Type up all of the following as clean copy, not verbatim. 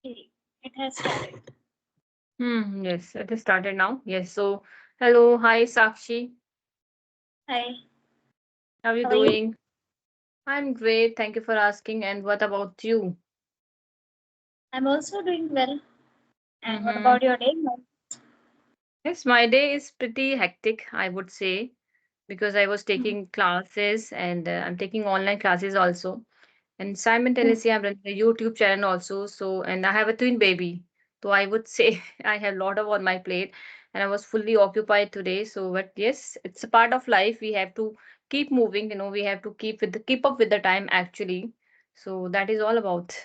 Okay, it has started. Yes, it is started now. Yes. So, hello, hi, Sakshi. Hi, How are you how are you? doing? I'm great. Thank you for asking. And what about you? I'm also doing well. And what Mm-hmm. about your day? Yes, my day is pretty hectic, I would say, because I was Mhm. taking classes and I'm taking online classes also. And Mhm. simultaneously, I'm running a YouTube channel also. So, and I have a twin baby. So I would say I have a lot of on my plate and I was fully occupied today. So, but yes, it's a part of life. We have to keep moving, we have to keep up with the time actually. So that is all about.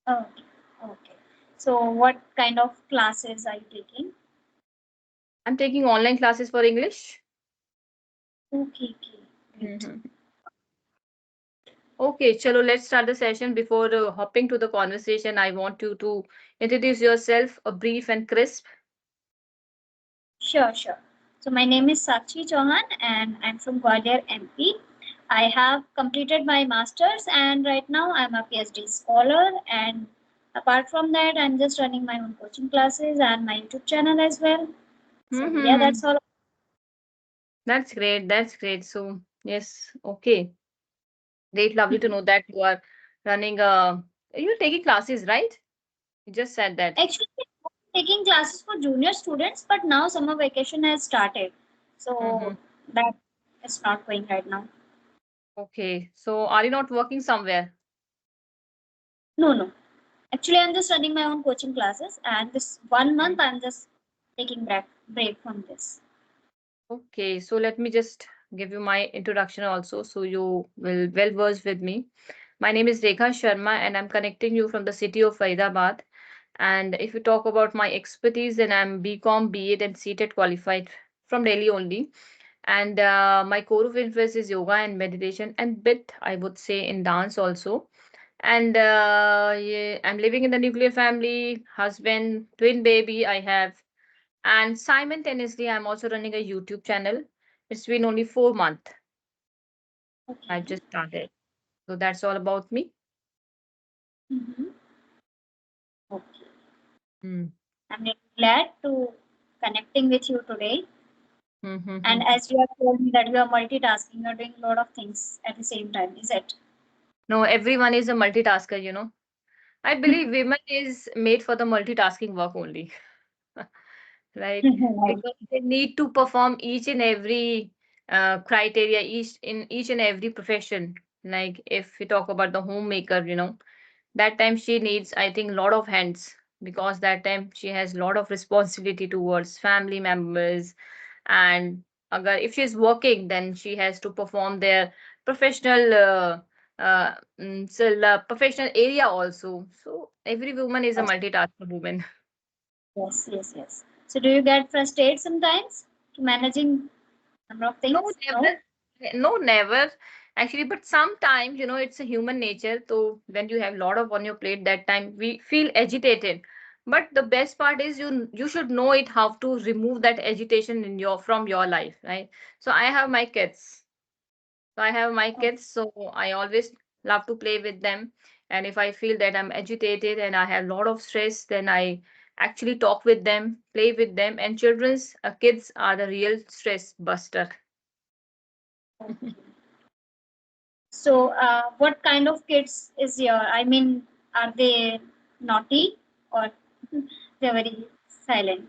Okay, okay. So, what kind of classes are you taking? I'm taking online classes for English. Okay, okay, great. Mhm. Okay, chalo, let's start the session. Before hopping to the conversation, I want you to introduce yourself, a brief and crisp. Sure, sure. So, my name is Sakshi Chauhan and I'm from Gwalior, MP. I have completed my master's and right now I'm a PhD scholar. And apart from that, I'm just running my own coaching classes and my YouTube channel as well. So, yeah, Mm-hmm. that's all. That's great. That's great. So, yes, okay. Great, lovely to know that you are running you're taking classes, right? You just said that. Actually, I'm taking classes for junior students, but now summer vacation has started. Mm-hmm. So that is not going right now. Okay. So are you not working somewhere? No, no. Actually, I'm just running my own coaching classes, and this 1 month Mhm. I'm just taking break from this. Okay. So let me just give you my introduction also so you will well versed with me. My name is Rekha Sharma and I'm connecting you from the city of Faridabad. And if you talk about my expertise, then I'm BCom, B.Ed and C.Ted qualified from Delhi only. And my core of interest is yoga and meditation and bit, I would say, in dance also. And yeah, I'm living in the nuclear family, husband, twin baby I have. And simultaneously, I'm also running a YouTube channel. It's been only 4 months. I Okay. just started. So that's all about me. Mm-hmm. Okay. Mm. I'm really glad to connecting with you today. And Mm-hmm. as you have told me that you are multitasking, you are doing a lot of things at the same time, is it? No, everyone is a multitasker. I believe women is made for the multitasking work only. Right? Because they need to perform each and every criteria, each and every profession. Like if we talk about the homemaker, that time she needs, I think, lot of hands because that time she has lot of responsibility towards family members and if she's working, then she has to perform their professional professional area also. So every woman is a Yes, multitasker woman. yes, yes, yes. So do you get frustrated sometimes to managing number of No, things? No? never. No, never. Actually, but sometimes, it's a human nature. So when you have a lot of on your plate, that time we feel agitated. But the best part is you should know it how to remove that agitation in your from your life, right? So I have my kids. So I have my Oh, kids, so I always love to play with them. And if I feel that I'm agitated and I have a lot of stress, then I actually talk with them, play with them. And kids are the real stress buster. okay. So, what kind of kids is your? I mean, are they naughty or they're very silent?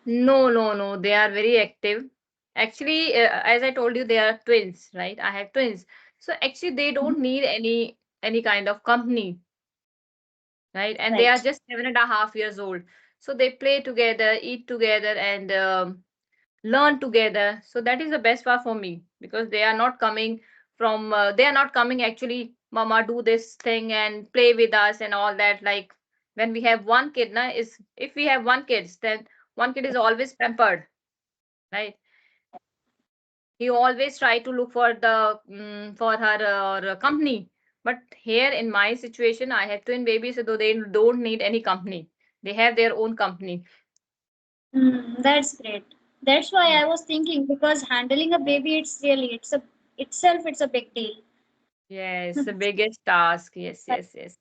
No, no, no. They are very active. Actually, as I told you, they are twins, right? I have twins. So actually, they Mhm. don't need any kind of company, right? And they are Right. just 7.5 years old. So they play together, eat together, and learn together. So that is the best part for me because they are not coming actually, Mama, do this thing and play with us and all that. Like when we have one kid, is if we have one kid, then one kid is always pampered, right? He always try to look for the for her company. But here in my situation, I have twin babies, so they don't need any company. They have their own company. That's great. That's why Mm. I was thinking because handling a baby, it's a big deal. Yes, the biggest task. Yes, yes, yes.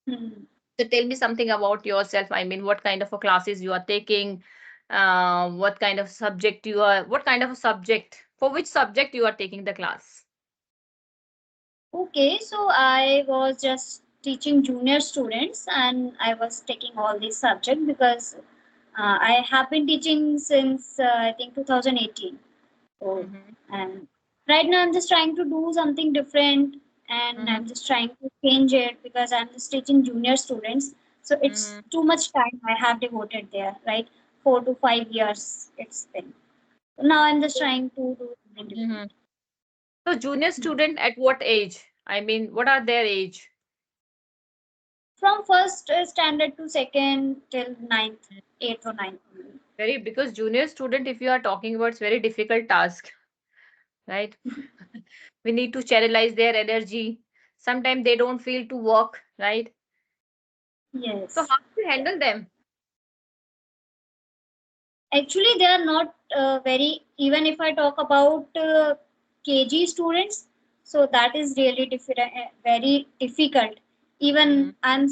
Hmm. So tell me something about yourself. I mean, what kind of a classes you are taking, what kind of subject you are, what kind of a subject, for which subject you are taking the class? Okay, so I was just teaching junior students and I was taking all these subjects because I have been teaching since I think 2018. So, Mm-hmm. and right now I'm just trying to do something different and I'm Mm-hmm. just trying to change it because I'm just teaching junior students. So it's Mm-hmm. too much time I have devoted there, right? 4 to 5 years it's been. So now I'm just trying to do something different. Mm-hmm. So junior student at what age? I mean, what are their age? From first standard to second till ninth, eighth or ninth. Very, because junior student, if you are talking about, it's very difficult task, right? We need to channelize their energy. Sometimes they don't feel to work, right? So Yes. how do you handle them? Actually, they are not very, even if I talk about KG students, so that is really very difficult. Mm-hmm. Even I'm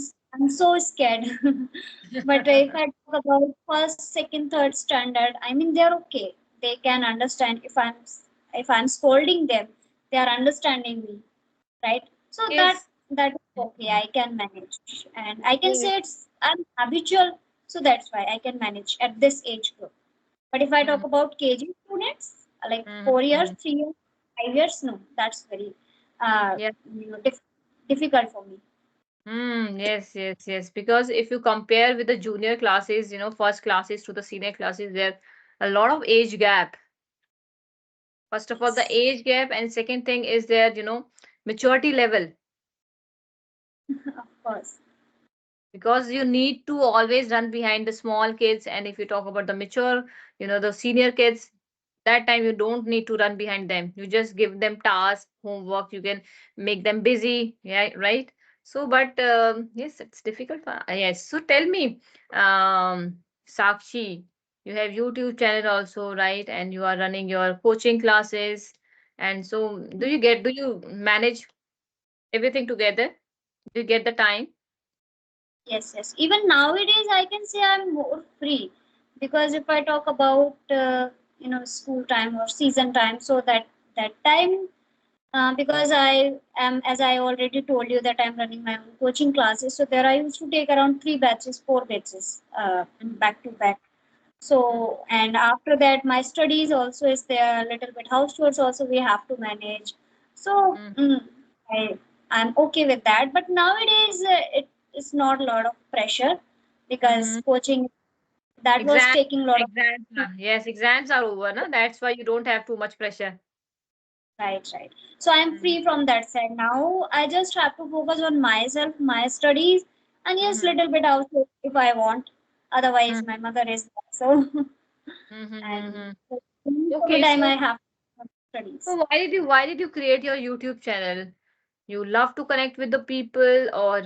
so scared. But if I talk about first, second, third standard, I mean they're okay. They can understand if I'm scolding them, they are understanding me, right? So that Yes. that is okay. Mhm. I can manage, and I can Yes. say I'm habitual, so that's why I can manage at this age group. But if I talk Mhm. about KG students, like Mhm. 4 years, Mhm. 3 years, 5 years, no, that's very uh, Yeah. difficult for me. Yes, yes, yes. Because if you compare with the junior classes, first classes to the senior classes, there a lot of age gap. First of all, the Yes, age gap, and second thing is their, maturity level. of course. Because you need to always run behind the small kids, and if you talk about the mature, the senior kids, that time you don't need to run behind them. You just give them tasks, homework, you can make them busy, yeah, right? So but yes, it's difficult yes. So tell me, Sakshi, you have YouTube channel also, right? And you are running your coaching classes, and so do you manage everything together? Do you get the time? Yes, yes. Even nowadays, I can say I'm more free because if I talk about school time or season time, so that time because I am, as I already told you, that I'm running my own coaching classes. So there I used to take around 3 batches, 4 batches Mhm. back to back. So and after that, my studies also is there. A little bit house chores also we have to manage. So Mhm. I I'm okay with that. But nowadays it is not a lot of pressure because Mhm. coaching that was Exams, taking a lot of exams, yes, exams are over, na? That's why you don't have too much pressure. right, right. So I'm Mm-hmm. free from that side now. I just have to focus on myself, my studies, and yes, Mm-hmm. little bit also if I want. Otherwise, my mother is there. So and Mm-hmm. so most of the Okay, time so I have studies. why did you create your YouTube channel? You love to connect with the people, or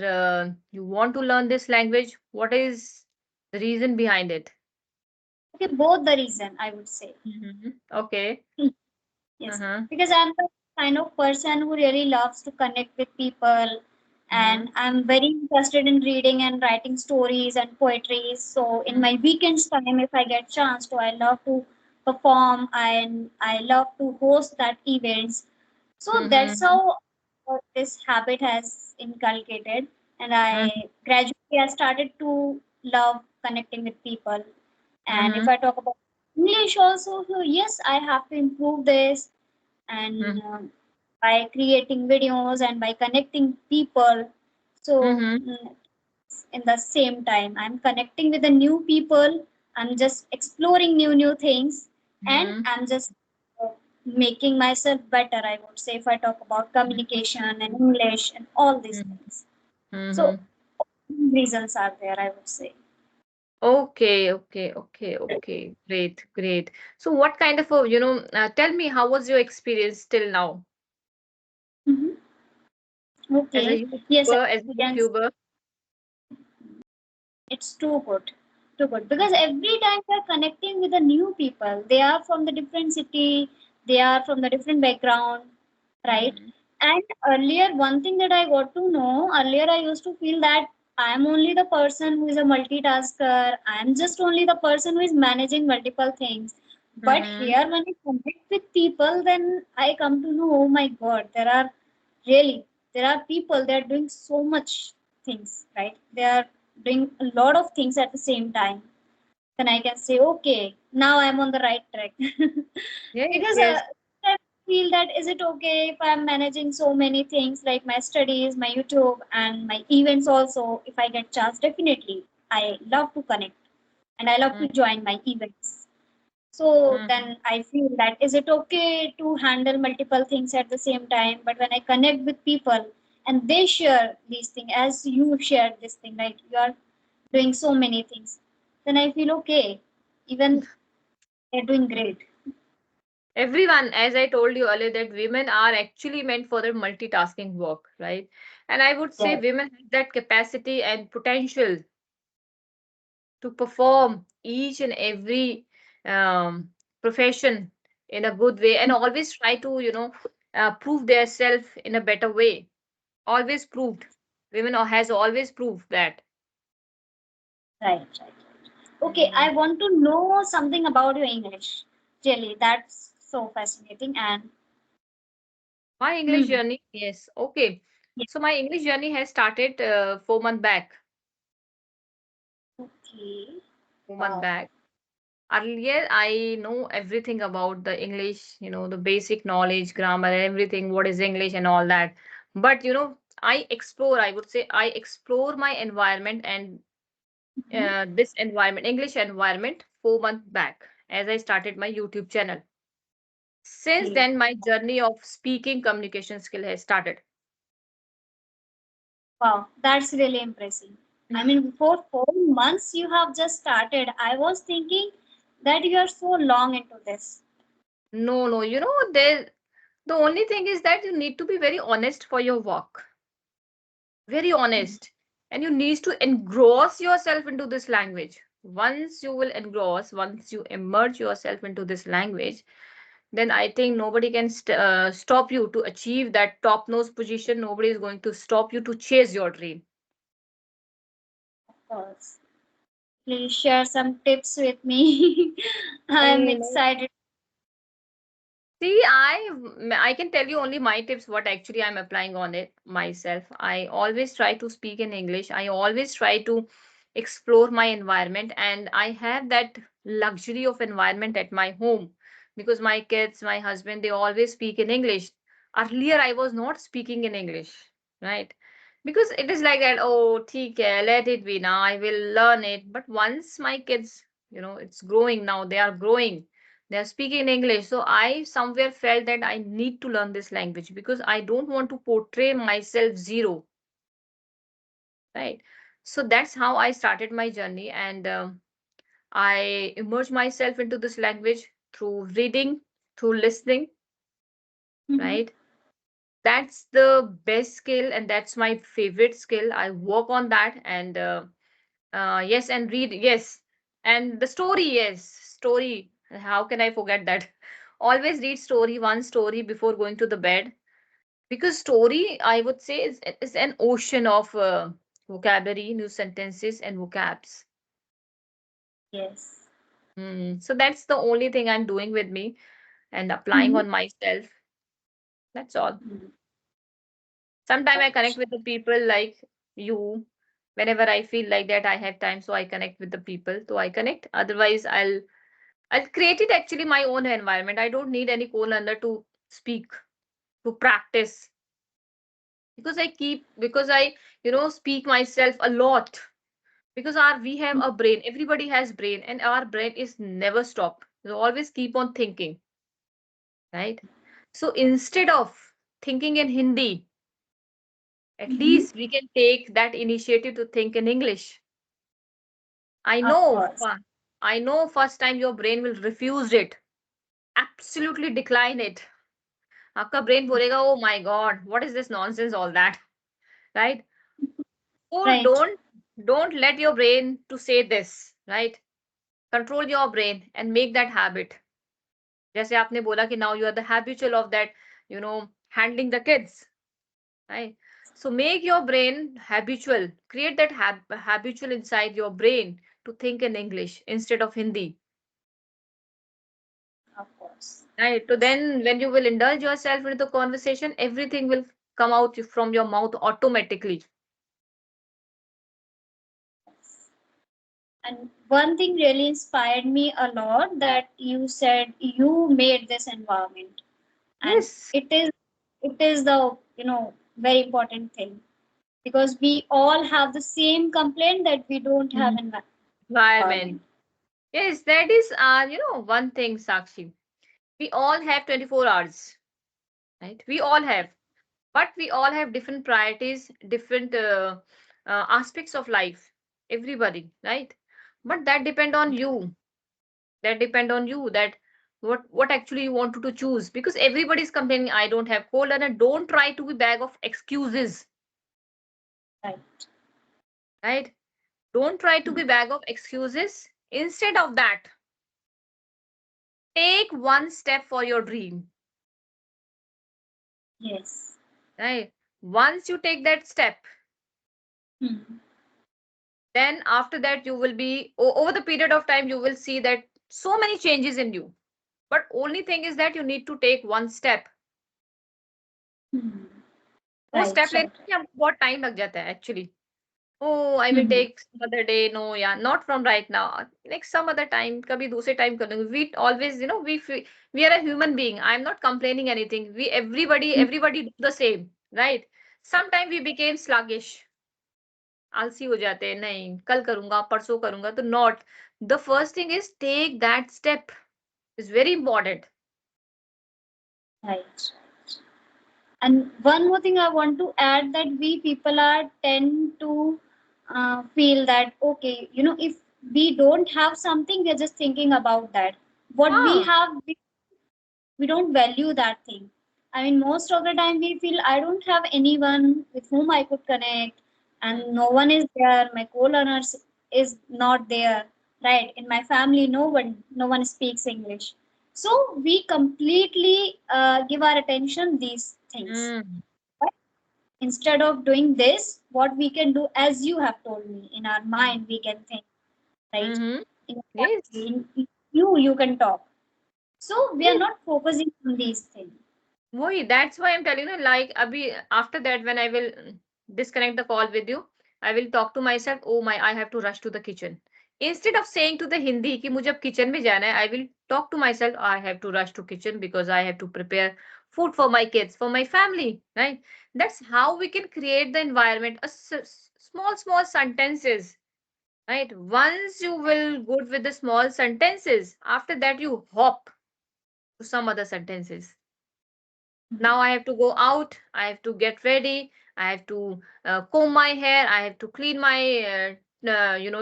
you want to learn this language? What is the reason behind it? Okay, both the reason I would say. Okay. Yes, Uh-huh. because I'm the kind of person who really loves to connect with people, Mm-hmm. and I'm very interested in reading and writing stories and poetry. So in my weekends time, if I get chance to, I love to perform and I love to host that events. So that's Mm-hmm. how this habit has inculcated, and I gradually I started to love connecting with people. And if Mm-hmm. I talk about English also, so yes, I have to improve this and Mm-hmm. by creating videos and by connecting people. So Mm-hmm. in the same time, I'm connecting with the new people. I'm just exploring new things, and Mm-hmm. I'm just uh, making myself better. I would say if I talk about communication and English and all these things. So Mm-hmm. reasons are there. I would say. Okay, okay, okay, okay. Great, great. So what kind of tell me, how was your experience till now Mhm. as a Okay. Yes, YouTuber, as a experience. YouTuber? It's too good because every time we're connecting with the new people, they are from the different city, they are from the different background, right? Mm-hmm. And earlier, one thing that I got to know earlier, I used to feel that. I'm only the person who is a multitasker. I'm just only the person who is managing multiple things. But Mm-hmm. here, when I connect with people, then I come to know, oh my God, really, there are people, they're doing so much things, right? They are doing a lot of things at the same time. Then I can say, okay, now I'm on the right track. Yes, Because yes. I feel that is it okay if I'm managing so many things like my studies, my YouTube, and my events also. If I get chance, definitely I love to connect and I love to join my events. So Mm-hmm. then I feel that is it okay to handle multiple things at the same time? But when I connect with people and they share these things as you shared this thing, right? You are doing so many things, then I feel okay. Even they're doing great. Everyone, as I told you earlier, that women are actually meant for their multitasking work, right? And I would say Yes, women have that capacity and potential to perform each and every um, profession in a good way, and always try to, prove their self in a better way. Always proved. Women has always proved that. right, right. Okay, I Mm. want to know something about your English. Really, that's so fascinating. And My English hmm, journey, yes, okay. yeah, So my English journey has started 4 months back. okay, 4 months wow, back. Earlier, I know everything about the English, the basic knowledge, grammar, everything, what is English and all that. But, I would say, I explore my environment and hmm, this environment, English environment, 4 months back as I started my YouTube channel. Since okay, then, my journey of speaking communication skill has started. wow, that's really impressive. I mean, before 4 months you have just started. I was thinking that you are so long into this. No, no, the only thing is that you need to be very honest for your work. Very Mhm. honest, and you need to engross yourself into this language. Once you immerse yourself into this language, then I think nobody can stop you to achieve that top nose position. Nobody is going to stop you to chase your dream. Of course. Please share some tips with me. I'm No, excited. see, I can tell you only my tips, what actually I'm applying on it myself. I always try to speak in English. I always try to explore my environment, and I have that luxury of environment at my home because my kids, my husband, they always speak in English. Earlier, I was not speaking in English, right? Because it is like that, oh, theek hai, let it be now, I will learn it. But once my kids, it's growing now, they are growing, they're speaking English. So I somewhere felt that I need to learn this language because I don't want to portray myself zero, right? So that's how I started my journey, and I immersed myself into this language through reading, through listening, Mhm. right? That's the best skill, and that's my favorite skill. I work on that, and yes, and read, yes, and the story, yes, story. How can I forget that? Always read story, one story before going to the bed, because story, I would say, is an ocean of vocabulary, new sentences, and vocabs. Yes. So that's the only thing I'm doing with me and applying Mhm. on myself. That's all. Mhm. Sometimes I connect Ouch. with the people like you. Whenever I feel like that I have time, so I connect with the people. So I connect. Otherwise, I'll create it actually my own environment. I don't need any co-learner to speak, to practice, because I speak myself a lot, because our we have a brain, everybody has brain, and our brain is never stop. You always keep on thinking, right? So instead of thinking in Hindi, at Mhm. least we can take that initiative to think in English. I Of know course. I know first time your brain will refuse it, absolutely decline it. आपका brain बोलेगा, oh my god, what is this nonsense, all that, right? So Right. don't let your brain to say this, right? Control your brain and make that habit. जैसे आपने बोला कि now you are the habitual of that, handling the kids, right? So make your brain habitual. Create that habitual inside your brain to think in English instead of Hindi. Of course. Right. So Yes. then when you will indulge yourself into the conversation, everything will come out from your mouth automatically. Yes. And one thing really inspired me a lot that you said you made this environment, and Yes. it is the very important thing, because we all have the same complaint that we don't have Mhm. an Environment. environment. Yes, that is one thing, Sakshi. We all have 24 hours, right? We all have. But we all have different priorities, different aspects of life. Everybody, right? But that depend on you. That depend on you. That what actually you want to choose. Because everybody is complaining, I don't have cold, and don't try to be bag of excuses, Right. right? Don't try to Hmm. be bag of excuses. Instead of that, take one step for your dream, Yes. right? Once you take that step, Hmm. then after that you will be over the period of time you will see that so many changes in you. But only thing is that you need to take one step. Hmm. वो Right, step लेने right, में हमको बहुत time लग जाता है actually. Oh, I will right. take some other day. No, yeah, not from right now. Next some other time. कभी दूसरे time कर लेंगे. We always, we are a human being. I'm not complaining anything. We Hmm. everybody do the same, right? Sometime we became sluggish. आलसी हो जाते हैं. नहीं, कल करूंगा, परसों करूंगा. तो not. The first thing is take that step. It's very important. Right. And one more thing I want to add, that we people are tend to feel that okay, if we don't have something, we're just thinking about that. What we हाँ. have, we don't value that thing. I mean, most of the time we feel I don't have anyone with whom I could connect, Hmm. and no one is there. My co-learners is not there, right? In my family, no one speaks English. So we completely give our attention these things. Hmm. But instead of doing this, what we can do, as you have told me, in our Hmm. mind we can think, right? Mm-hmm. In our Yes. family, in you can talk. So we are Yes. not focusing on these things. Why? That's why I'm telling you, like, abhi, after that, when I will disconnect the call with you, I will talk to myself, oh my, I have to rush to the kitchen. Instead of saying to the Hindi कि मुझे अब kitchen में जाना है, I will talk to myself, I have to rush to kitchen because I have to prepare food for my kids, for my family, right? That's how we can create the environment. Small sentences, right? Once you will good with the small sentences, after that you hop to some other sentences. Hmm. Now I have to go out, I have to get ready, I have to comb my hair, I have to clean my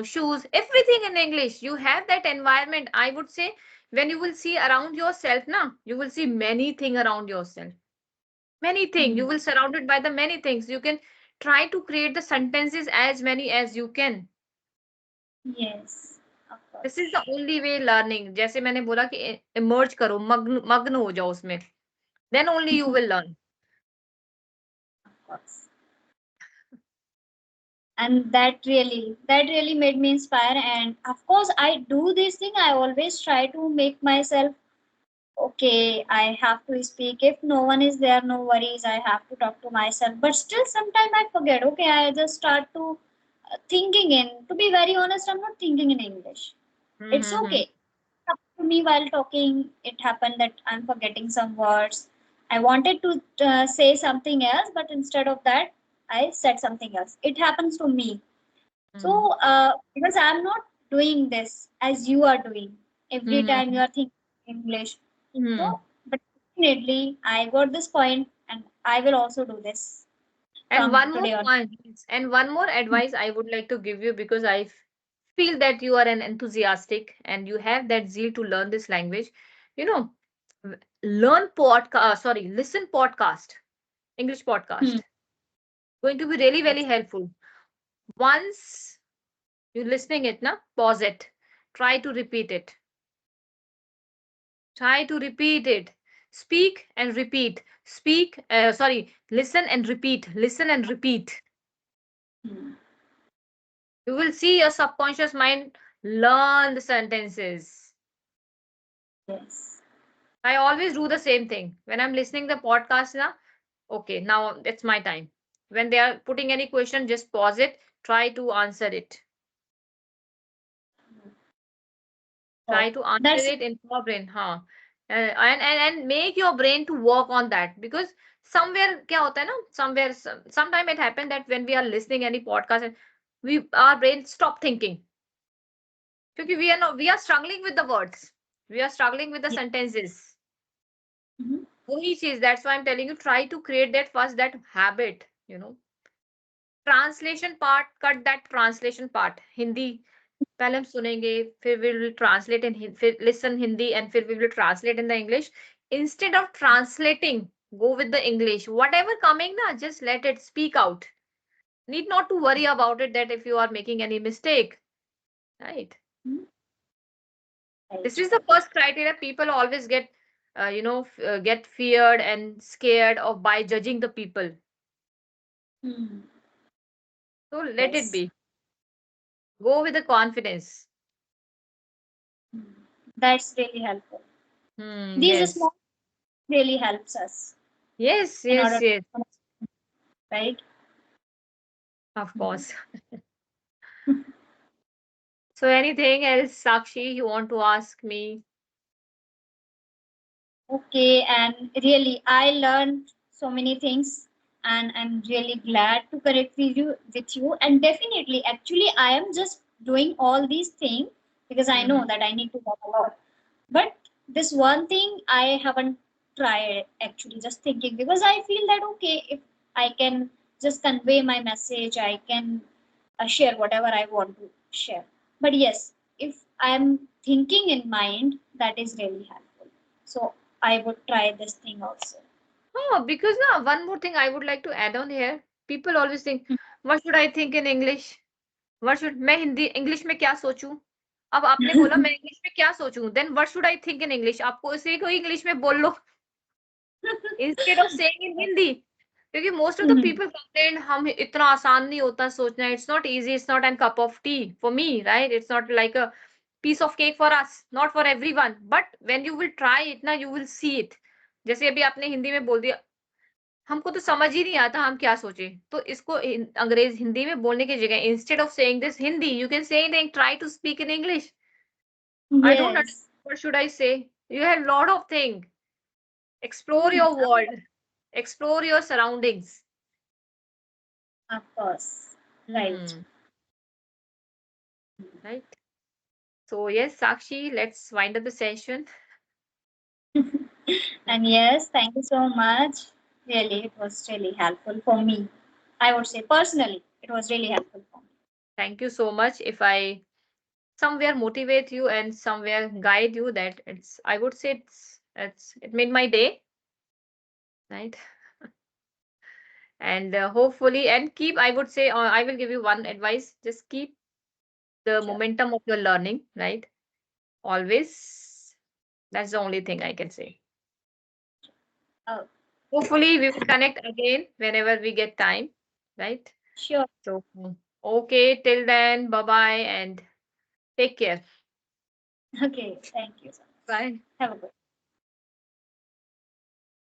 shoes, everything in English. You have that environment, I would say. When you will see around yourself now, you will see many things around yourself. Many things, you Hmm. will surrounded by the many things. You can try to create the sentences as many as you can. Yes, of This is course, the only way learning. जैसे मैंने बोला कि emerge करो, मग्न मग्न हो जाओ उसमें. Then only you will learn. of course. And that really made me inspire. And of course, I do this thing. I always try to make myself okay. I have to speak. If no one is there, no worries. I have to talk to myself. But still, sometimes I forget. Okay, I just start to thinking in. To be very honest, I'm not thinking in English. It's Mm-hmm. okay. Up to me while talking, it happened that I'm forgetting some words. I wanted to say something else, but instead of that, I said something else. It happens to me. So, because I'm not doing this as you are doing, every time you Mm-hmm. are thinking English. Mm-hmm. So, but definitely, I got this point, and I will also do this And from one more today on. point, and one more advice I would like to give you because I feel that you are an enthusiastic and you have that zeal to learn this language. You know, learn podcast, sorry, listen podcast, English Hmm. podcast. Going to be really very Yes. helpful. Once you're listening it, na, pause it. Try to repeat it. Try to repeat it. Speak and repeat. Listen and repeat. Listen and repeat. Hmm. You will see your subconscious mind learn the sentences. Yes. I always do the same thing. When I'm listening the podcast now, okay, now it's my time. When they are putting any question, just pause it, try to answer it. Oh, Try to answer that's it in your brain, huh? And make your brain to work on that, because somewhere क्या होता है ना, somewhere sometime it happened that when we are listening any podcast and we our brain stop thinking, because we are struggling with the words, we are struggling with the yeah. sentences. Mhm. वही चीज, that's why I'm telling you, try to create that first, that habit, translation part, cut that translation part. Hindi पहले हम सुनेंगे, फिर we will translate in फिर listen Hindi, and फिर we will translate in the English. Instead of translating, go with the English. Whatever coming na, just let it speak out. Need not to worry about it that if you are making any mistake, right? Mhm. This Right, is the right. first criteria. People always get, get feared and scared of by judging the people. Hmm. So let it Yes. be. Go with the confidence. Hmm. That's really helpful. These Yes. small really helps us Yes, in yes, order yes. to, right? Of Hmm. course. So anything else, Sakshi, you want to ask me? Okay, and really, I learned so many things, and I'm really glad to connect with you. And definitely, actually, I am just doing all these things because I know Mm-hmm. that I need to work a lot. But this one thing I haven't tried actually, just thinking, because I feel that okay, if I can just convey my message, I can share whatever I want to share. But yes, if I'm thinking in mind, that is really helpful. So I would try this thing also. Oh, because now one more thing I would like to add on here. People always think, what should I think in English? What should मैं Hindi English में क्या सोचूं? अब आपने बोला मैं English में क्या सोचूं? Then what should I think in English? आपको इसे कोई इंग्लिश में बोल लो instead of saying in Hindi. क्योंकि most of the Mhm. people complain हम इतना आसान नहीं होता सोचना. It's not easy. It's not a cup of tea for me, right? It's not like a piece of cake for us, not for everyone. But when you will try it ना, you will see it. जैसे अभी आपने हिंदी में बोल दिया, हमको तो समझ ही नहीं आता हम क्या सोचे, तो इसको अंग्रेज हिंदी में बोलने की जगह instead of saying this Hindi, you can say try to speak in English. I don't know Yes, what should I say. You have a lot of things. Explore hmm, your world. Explore your surroundings. of course. Right. Hmm. Right. So yes, Sakshi, let's wind up the session. And yes, thank you so much. Really, it was really helpful for me. I would say personally, it was really helpful for me. Thank you so much. If I somewhere motivate you and somewhere guide you, that it's, I would say it made my day, right? And hopefully, and keep, I would say, I will give you one advice, just keep the Sure. momentum of your learning, right? Always. That's the only thing I can say. Oh, Hopefully we will connect again whenever we get time, right? sure. So okay, till then, bye bye and take care. Okay. Thank you so much. Bye. Have a good